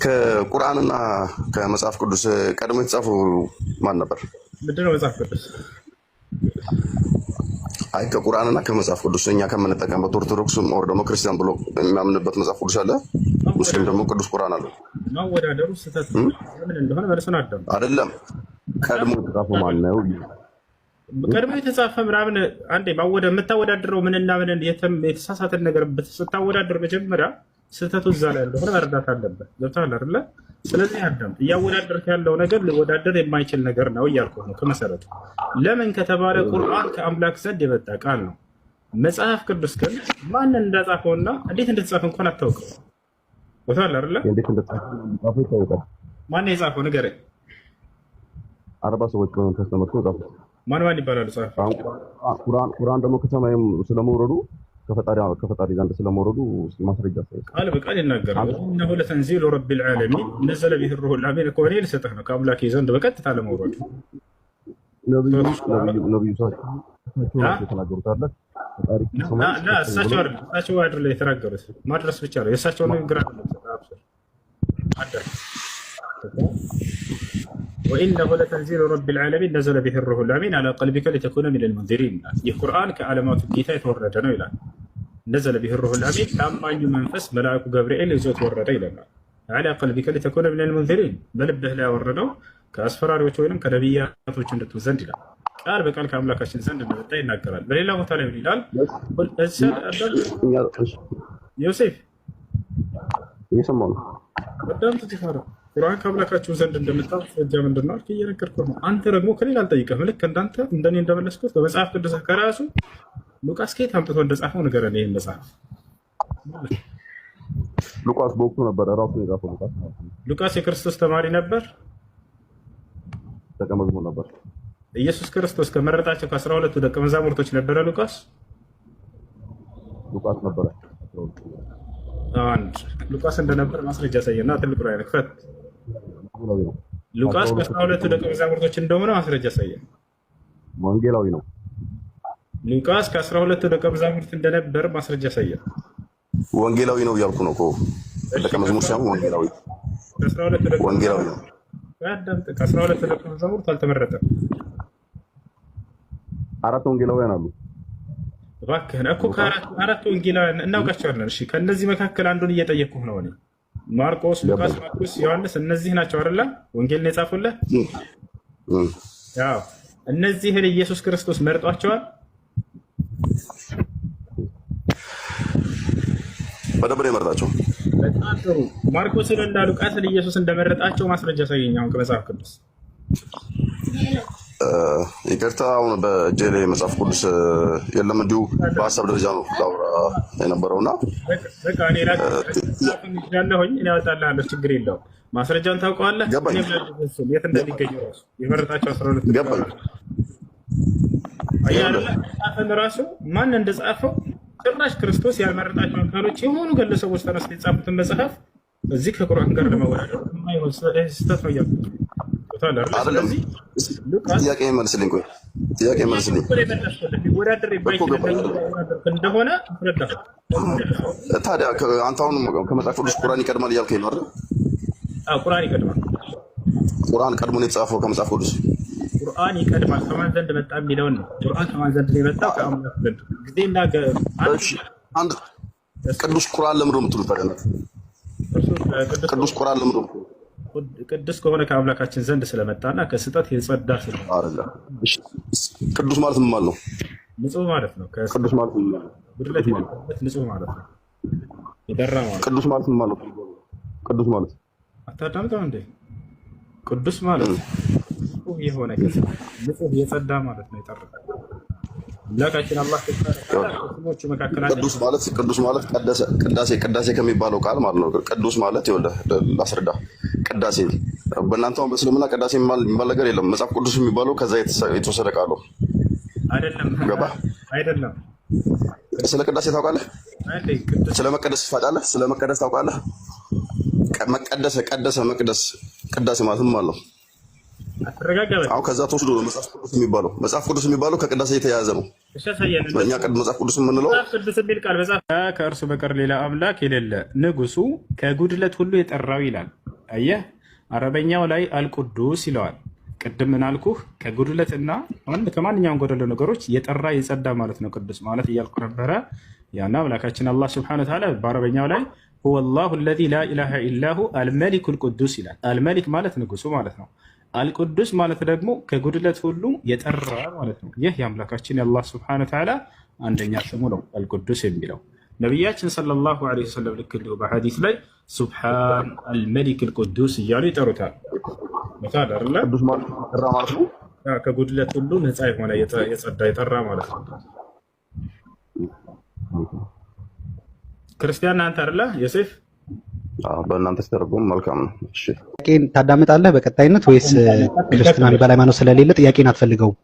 ከቁርአንና ከመጽሐፍ ቅዱስ ቀድሞ የተጻፈው ማን ነበር? ምንድነው መጽሐፍ ቅዱስ? አይ ከቁርአንና ከመጽሐፍ ቅዱስ እኛ ከምንጠቀምበት ኦርቶዶክስ ኦር ደግሞ ክርስቲያን ብሎ የሚያምንበት መጽሐፍ ቅዱስ አለ። ሙስሊም ደግሞ ቅዱስ ቁርአን አለ። ማወዳደሩ ስህተት ምን እንደሆነ መልሱን አዳም አይደለም። ቀድሞ የተጻፈው ማን ነው? ቀድሞ የተጻፈ ምናምን አንዴ የምታወዳድረው ምንና ምን የተሳሳተን ነገር ስታወዳድር መጀመሪያ ስህተቱ እዛ ላይ እንደሆነ መረዳት አለበት። ገብቶሃል አይደለ? ስለዚህ አዳም እያወዳደርክ ያለው ነገር ሊወዳደር የማይችል ነገር ነው እያልኩህ ነው ከመሰረቱ። ለምን ከተባለ ቁርአን ከአምላክ ዘንድ የመጣ ቃል ነው። መጽሐፍ ቅዱስ ግን ማንን እንዳጻፈውና እንዴት እንደተጻፈ እንኳን አታውቅም። ገብቶሃል አይደለ? እንዴት እንደተጻፈው ይታወቃል። ማን የጻፈው ንገረኝ። 40 ሰዎች በመንፈስ ተመርተው ጻፉት። ማን ይባላሉ? ጻፈ ቁርአን ደግሞ ከሰማይም ስለመውረዱ ከፈጣሪ ዘንድ ስለመውረዱ ማስረጃ ቃል በቃል ይናገራል። እነሆ ለተንዚሉ ረቢል ዓለሚን ነዘለ ቢሂ ሩሑል አሚን እኮ እኔ ልሰጥህ ነው ከአምላኬ ዘንድ በቀጥታ ለመውረዱ። ነብዩ የተናገሩት አለ። እሳቸው አይደለ የተናገሩት፣ ማድረስ ብቻ ነው የእሳቸው ንግግር አይደለም። ወኢነሁ ለተንዚሉ ረቢል ዓለሚን ነዘለ ቢሂ ሩሑል አሚን ዐላ ቀልቢከ ሊተኩነ ሚነል ሙንዚሪን። ይህ ቁርአን ከዓለማቱ ጌታ የተወረደ ነው ይላል። ነዘለ ቢሂ ሩሑል አሚን ታማኙ መንፈስ መልአኩ ገብርኤል ይዞት ወረደ ይለናል። ዐላ ቀልቢከ ሊተኩነ ሚነል ሙንዚሪን በልብህ ላይ ያወረደው ከአስፈራሪዎች ወይም ከነቢያቶች እንድትሆን ዘንድ ይላል። ቃል በቃል ከአምላካችን ዘንድ እንደመጣ ይናገራል። በሌላ ቦታ ላይ ምን ይላል? ዮሴፍ እየሰማሁ ነው። በጣም ትፋራ ቁርአን ከአምላካችሁ ዘንድ እንደመጣ ማስረጃ ምንድን ነው? እየነገርኩህ ነው። አንተ ደግሞ ከሌላ አልጠይቀህም። ልክ እንዳንተ እንደኔ እንደመለስኩት በመጽሐፍ ቅዱስ ከራሱ ሉቃስ ከየት አምጥቶ እንደጻፈው ንገረን። ይህን መጽሐፍ ሉቃስ በወቅቱ ነበረ ራሱ የጻፈው። ሉቃስ የክርስቶስ ተማሪ ነበር፣ ደቀ መዝሙር ነበር። ኢየሱስ ክርስቶስ ከመረጣቸው ከ12ቱ ደቀ መዛሙርቶች ነበረ ሉቃስ ነበረ። አንድ ሉቃስ እንደነበር ማስረጃ ያሳየና ትልቁ ላይ ክፈት። ሉቃስ ከ12ቱ ደቀ መዛሙርቶች እንደሆነ ማስረጃ ያሳየን። ወንጌላዊ ነው። ሉቃስ ከ12ቱ ደቀ መዛሙርት እንደነበር ማስረጃ ያሳየን። ወንጌላዊ ነው እያልኩ ነው እኮ ደቀ መዝሙር ሳይሆን ወንጌላዊ ወንጌላዊ ነው። ከ12ቱ ደቀ መዛሙርት አልተመረጠም። 4 ወንጌላውያን አሉ። እባክህን እኮ ከአራት ወንጌላውያን እናውቃቸዋለን። እሺ ከእነዚህ መካከል አንዱን እየጠየቅኩህ ነው እኔ። ማርቆስ፣ ሉቃስ፣ ማርቆስ፣ ዮሐንስ እነዚህ ናቸው አይደለ ወንጌልን የጻፉልህ? ያው እነዚህን ኢየሱስ ክርስቶስ መርጧቸዋል። በደንብ ነው የመረጣቸው። በጣም ጥሩ። ማርቆስን እና ሉቃስን ኢየሱስ እንደመረጣቸው ማስረጃ ሳይገኝ አሁን ከመጽሐፍ ቅዱስ ይቅርታ፣ አሁን በእጄ ላይ መጽሐፍ ቅዱስ የለም። እንዲሁ በሀሳብ ደረጃ ነው ላውራ የነበረውና በቃ እኔ ያለሁኝ እኔ አወጣልሃለሁ፣ ችግር የለውም። ማስረጃውን ታውቀዋለህ። የት እንደሚገኝ ራሱ የመረጣቸው 12 ገባኝ። ጻፈን ራሱ ማን እንደጻፈው ጭራሽ ክርስቶስ ያልመረጣቸው አካሎች የሆኑ ግለሰቦች ተነስተው የጻፉትን መጽሐፍ እዚህ ከቁርአን ጋር ለማወዳደር የማይሆን ስህተት ነው እያልኩ ጥያቄ መልስልኝ። ቆይ ጥያቄ መልስልኝ እንደሆነ ታዲያ አንተ አሁን ከመጽሐፍ ቅዱስ ቁርአን ይቀድማል እያልከኝ ነው አይደል? ቁርአን ይቀድማል። ቁርአን ቀድሞ ነው የተጻፈው ከመጽሐፍ ቅዱስ። ቁርአን ይቀድማል። ከማን ዘንድ መጣ የሚለውን ነው። ቁርአን ከማን ዘንድ ነው የመጣው? ከአምላክ ዘንድ። ጊዜና አንድ ቅዱስ ቁርአን ለምንድን ነው የምትሉት? ቅዱስ ቁርአን ለምንድን ነው? ቅዱስ ከሆነ ከአምላካችን ዘንድ ስለመጣና ከስህተት የጸዳ ስለሆነ አይደለም። ቅዱስ ማለት ምን ማለት ነው? ንጹህ ማለት ነው። ቅዱስ ማለት ምን ማለት ነው? ንጹህ ማለት ነው። የጠራ ማለት። ቅዱስ ማለት ምን ማለት ነው? ቅዱስ ማለት አታዳምጠው እንዴ? ቅዱስ ማለት ንጹህ የሆነ ንጹህ የጸዳ ማለት ነው። የጠራ አምላካችን አላህ ከስሞቹ መካከል ቅዱስ ማለት ቅዳሴ ከሚባለው ቃል ማለት ነው። ቅዱስ ማለት ይኸውልህ ላስረዳ። ቅዳሴ በእናንተ በእስልምና ቅዳሴ የሚባል ነገር የለም። መጽሐፍ ቅዱስ የሚባለው ከዛ የተወሰደ ቃል ነው። አይደለም? ገባህ? አይደለም። ስለ ቅዳሴ ታውቃለህ? ስለ መቀደስ ታውቃለህ? ስለ መቀደስ ታውቃለህ? መቅደስ ቅዳሴ ማለት ምን ማለት ነው? አሁን ከዛ ተወስዶ ነው መጽሐፍ ቅዱስ የሚባለው። መጽሐፍ ቅዱስ የሚባለው ከቅዳሴ የተያያዘ ነው። በእኛ መጽሐፍ ቅዱስ የምንለው ቅዱስ የሚል ቃል መጽሐፍ ከእርሱ በቀር ሌላ አምላክ የሌለ ንጉሱ ከጉድለት ሁሉ የጠራው ይላል። አየህ አረበኛው ላይ አልቁዱስ ይለዋል። ቅድም ምን አልኩህ? ከጉድለትና ከማንኛውም ጎደሎ ነገሮች የጠራ የጸዳ ማለት ነው ቅዱስ ማለት እያልኩ ነበረ። ያና አምላካችን አላህ ሱብሓነሁ ወተዓላ በአረበኛው ላይ ሁወ አላሁ አለዚ ላ ኢላሃ ኢላሁ አልመሊኩል ቁዱስ ይላል። አልመሊክ ማለት ንጉሱ ማለት ነው። አልቁዱስ ማለት ደግሞ ከጉድለት ሁሉ የጠራ ማለት ነው። ይህ የአምላካችን የአላህ ሱብሓነሁ ወተዓላ አንደኛ ስሙ ነው አልቁዱስ የሚለው። ነቢያችን ሰለላሁ ዐለይሂ ወሰለም ልክ እንዲሁ በሐዲስ ላይ ሱብሓን አልመሊክል ቁዱስ እያሉ ይጠሩታል። ቅዱስ ማለት የጠራ ማለት ነው። ከጉድለት ሁሉ ነፃ የሆነ የጸዳ የጠራ ማለት ነው። ክርስቲያን አንተ አይደለ ዮሴፍ? በእናንተ ሲተረጎም መልካም ነው። እሺ ጥያቄን ታዳምጣለህ በቀጣይነት ወይስ ክርስትና የሚባል ሃይማኖት ስለሌለ ጥያቄን አትፈልገውም?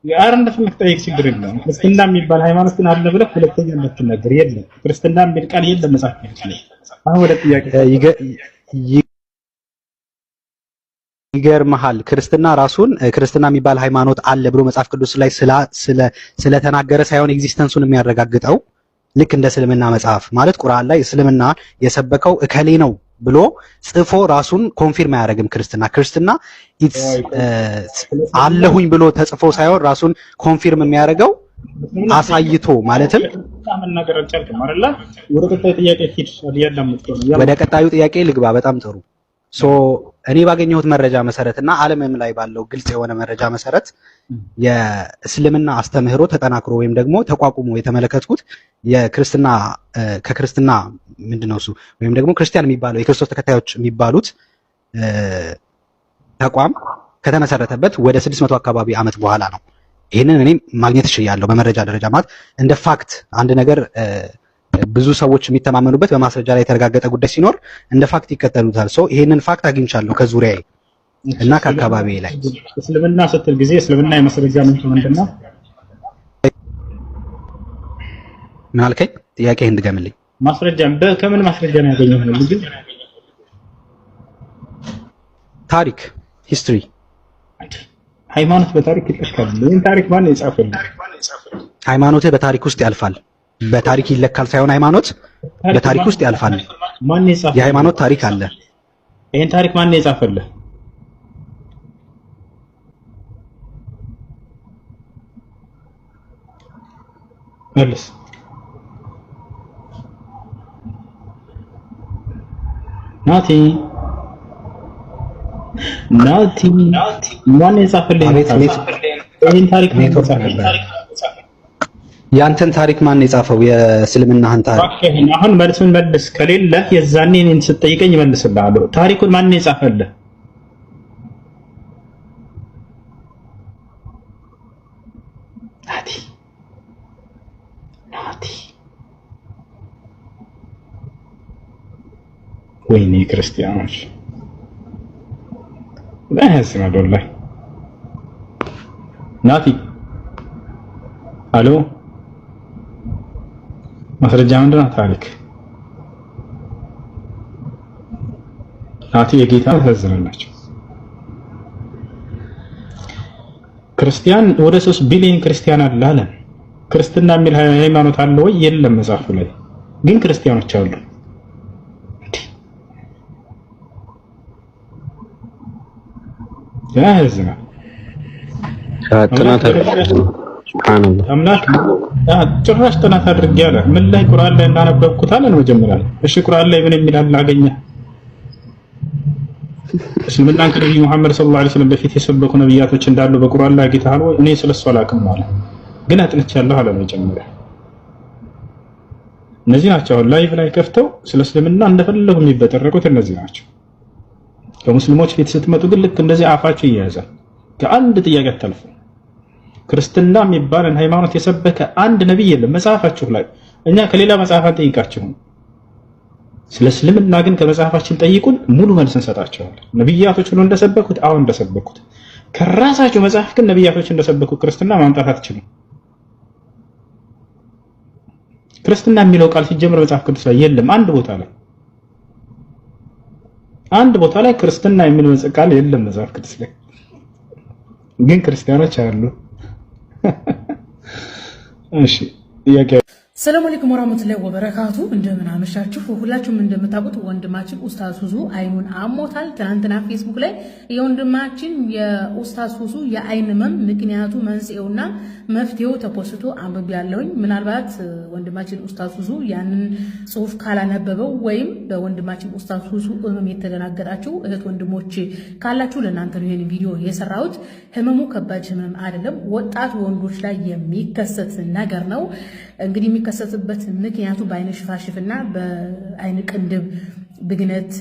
ያር እንደፈለክ ጠይቅ፣ ችግር የለም። ክርስትና የሚባል ሃይማኖት ግን አለ ብለህ ሁለተኛ እንዳትናገር። የለም ክርስትና የሚል ቃል የለም መጽሐፍ ቅዱስ ላይ። አሁን ወደ ጥያቄ ይገርምሃል፣ ክርስትና ራሱን ክርስትና የሚባል ሃይማኖት አለ ብሎ መጽሐፍ ቅዱስ ላይ ስለተናገረ ሳይሆን ኤግዚስተንሱን የሚያረጋግጠው ልክ እንደ እስልምና መጽሐፍ ማለት ቁርአን ላይ እስልምና የሰበከው እከሌ ነው ብሎ ጽፎ ራሱን ኮንፊርም አያደርግም። ክርስትና አለሁኝ ብሎ ተጽፎ ሳይሆን ራሱን ኮንፊርም የሚያደርገው አሳይቶ ማለትም ወደ ቀጣዩ ጥያቄ ልግባ። በጣም ጥሩ። እኔ ባገኘሁት መረጃ መሰረትና ዓለምም ላይ ባለው ግልጽ የሆነ መረጃ መሰረት የእስልምና አስተምህሮ ተጠናክሮ ወይም ደግሞ ተቋቁሞ የተመለከትኩት የክርስትና ከክርስትና ምንድነው እሱ ወይም ደግሞ ክርስቲያን የሚባለው የክርስቶስ ተከታዮች የሚባሉት ተቋም ከተመሰረተበት ወደ 600 አካባቢ ዓመት በኋላ ነው። ይሄንን እኔ ማግኘት እችላለሁ በመረጃ ደረጃ ማለት እንደ ፋክት አንድ ነገር ብዙ ሰዎች የሚተማመኑበት በማስረጃ ላይ የተረጋገጠ ጉዳይ ሲኖር እንደ ፋክት ይከተሉታል። ይሄንን ፋክት አግኝቻለሁ ከዙሪያዬ እና ከአካባቢዬ ላይ። እስልምና ስትል ጊዜ እስልምና የማስረጃ ምንጭ ምንድነው? ምን አልከኝ? ጥያቄህን ድገምልኝ። ማስረጃ ከምን ማስረጃ ነው ያገኘው? ነው ልጅ ታሪክ ሂስትሪ። ሃይማኖት በታሪክ ይጠቃል። ምን ታሪክ ማን የጻፈው? ሃይማኖትህ በታሪክ ውስጥ ያልፋል። በታሪክ ይለካል ሳይሆን ሃይማኖት በታሪክ ውስጥ ያልፋል። ማን የጻፈው? የሃይማኖት ታሪክ አለ። ይሄን ታሪክ ማን የጻፈልህ? መልስ። ናቲ ማን የጻፈልህ? ይሄን ታሪክ ማን የጻፈልህ? ያንተን ታሪክ ማን የጻፈው? የእስልምናህን ታሪክ። አሁን መልሱን መልስ። ከሌለ የዛኔ እኔን ስትጠይቀኝ እመልስልሃለሁ። ታሪኩን ማን የጻፈልህ? ናቲ ወይኔ ክርስቲያኖች ያሳዝናል ወላሂ። ናቲ አሎ ማስረጃ ምንድነው? ታሪክ ናቲ የጌታ ያሳዝናላችሁ። ክርስቲያን ወደ 3 ቢሊዮን ክርስቲያን አለ አለ። ክርስትና የሚል ሃይማኖት አለ ወይ? የለም መጽሐፉ ላይ ግን ክርስቲያኖች አሉ። ያሳዝናል። አምላክ ጭራሽ ጥናት አድርጌ አለ። ምን ላይ? ቁርአን ላይ እንዳነበብኩት አለ መጀመሪያ። እሺ ቁርአን ላይ ምን የሚል አለ? አገኘ እስልምናን ከነብዩ መሐመድ ሰለላሁ ዐለይሂ ወሰለም በፊት የሰበኩ ነብያቶች እንዳሉ በቁርአን ላይ አግኝተሃል ወይ? እኔ ስለሱ አላውቅም አለ። ግን አጥንቻለሁ አለ መጀመሪያ። እነዚህ ናቸው አሁን ላይቭ ላይ ከፍተው ስለ እስልምና እንደፈለጉ የሚበጠረቁት እነዚህ ናቸው። ከሙስሊሞች ፊት ስትመጡ ግን ልክ እንደዚህ አፋቸው ይያዛል። ከአንድ ጥያቄ አታልፉ። ክርስትና የሚባልን ሃይማኖት የሰበከ አንድ ነብይ የለም መጽሐፋችሁ ላይ። እኛ ከሌላ መጽሐፍ አንጠይቃችሁም። ስለ እስልምና ግን ከመጽሐፋችን ጠይቁን፣ ሙሉ መልስ እንሰጣቸዋለን። ነብያቶች ሁሉ እንደሰበኩት አሁን እንደሰበኩት ከራሳቸው መጽሐፍ ግን ነብያቶች እንደሰበኩት ክርስትና ማምጣት አትችሉም። ክርስትና የሚለው ቃል ሲጀምር መጽሐፍ ቅዱስ ላይ የለም። አንድ ቦታ ላይ ክርስትና የሚል ቃል የለም መጽሐፍ ቅዱስ ላይ። ግን ክርስቲያኖች አሉ። እሺ ጥያቄ ሰላም አለይኩም ወራህመቱላሂ ወበረካቱ። እንደምን አመሻችሁ። ሁላችሁም እንደምታውቁት ወንድማችን ኡስታዝ ሁሱ አይኑን አሞታል። ትናንትና ፌስቡክ ላይ የወንድማችን የኡስታዝ ሁሱ የአይን ህመም ምክንያቱ መንስኤውና መፍትሄው ተፖስቶ አንብቤያለሁኝ። ምናልባት ወንድማችን ኡስታዝ ሁሱ ያንን ጽሁፍ ካላነበበው ወይም በወንድማችን ኡስታዝ ሁሱ ህመም የተደናገጣችሁ እህት ወንድሞች ካላችሁ ለእናንተ ነው ይሄን ቪዲዮ የሰራሁት። ህመሙ ከባድ ህመም አይደለም፣ ወጣት ወንዶች ላይ የሚከሰት ነገር ነው። እንግዲህ የሚከሰትበት ምክንያቱ በአይነ ሽፋሽፍና በአይነ ቅንድብ ብግነት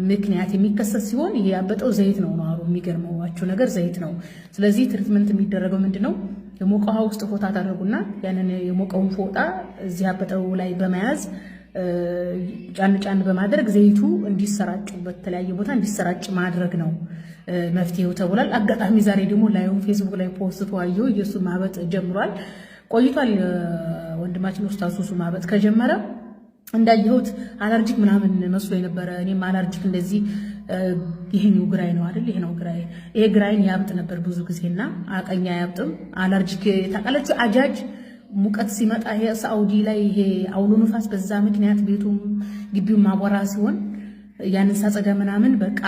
ምክንያት የሚከሰት ሲሆን ይሄ ያበጠው ዘይት ነው። ነው የሚገርመዋችሁ ነገር ዘይት ነው። ስለዚህ ትሪትመንት የሚደረገው ምንድነው? የሞቀ ውሃ ውስጥ ፎጣ ታደርጉና ያንን የሞቀውን ፎጣ እዚህ ያበጠው ላይ በመያዝ ጫን ጫን በማድረግ ዘይቱ እንዲሰራጭ በተለያየ ቦታ እንዲሰራጭ ማድረግ ነው መፍትሄው ተብሏል። አጋጣሚ ዛሬ ደግሞ ላይ ፌስቡክ ላይ ፖስት ተዋየው ኢየሱ ማበጥ ጀምሯል። ቆይቷል። ወንድማችን ኡስታዝ ሁሱ ማበጥ ከጀመረ እንዳየሁት አለርጂክ ምናምን መስሎ የነበረ እኔም አለርጂክ እንደዚህ ይሄኛው ግራይ ነው አይደል? ይሄ ነው ግራይ። ይሄ ግራይን ያብጥ ነበር ብዙ ጊዜና አቀኛ ያብጥም አለርጂክ ታውቃለች። አጃጅ ሙቀት ሲመጣ ይሄ ሳውዲ ላይ ይሄ አውሎ ንፋስ በዛ ምክንያት ቤቱም ግቢው ማቦራ ሲሆን ያንን ሳጸዳ ምናምን በቃ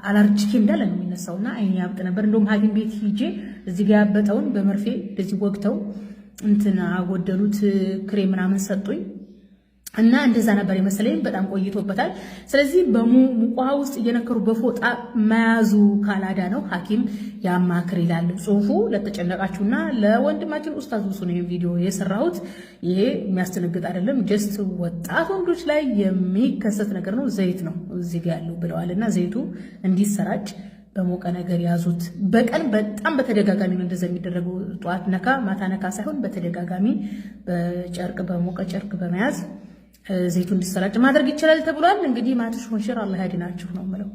አለርጂክ እንዳለ ነው የሚነሳውና አይኔ ያብጥ ነበር። እንደውም ሐኪም ቤት ሂጄ እዚህ ጋር ያበጠውን በመርፌ እንደዚህ ወግተው እንትና አጎደሉት ክሬም ምናምን ሰጡኝ እና እንደዛ ነበር የመሰለኝ። በጣም ቆይቶበታል። ስለዚህ በሙቋ ውስጥ እየነከሩ በፎጣ መያዙ ካላዳ ነው ሐኪም ያማክር ይላል ጽሁፉ። ለተጨነቃችሁና ለወንድማችን ኡስታዝ ሁሱ ነው ቪዲዮ የሰራሁት። ይሄ የሚያስተነግጥ አይደለም፣ ጀስት ወጣት ወንዶች ላይ የሚከሰት ነገር ነው። ዘይት ነው እዚህ ጋር ያለው ብለዋልና ዘይቱ እንዲሰራጭ በሞቀ ነገር ያዙት። በቀን በጣም በተደጋጋሚ ነው እንደዛ የሚደረገው። ጧት ነካ ማታ ነካ ሳይሆን በተደጋጋሚ በጨርቅ በሞቀ ጨርቅ በመያዝ ዘይቱ እንዲሰራጭ ማድረግ ይችላል ተብሏል። እንግዲህ ማትሽ ሆንሽር አላህ ያድናችሁ ነው የምለው።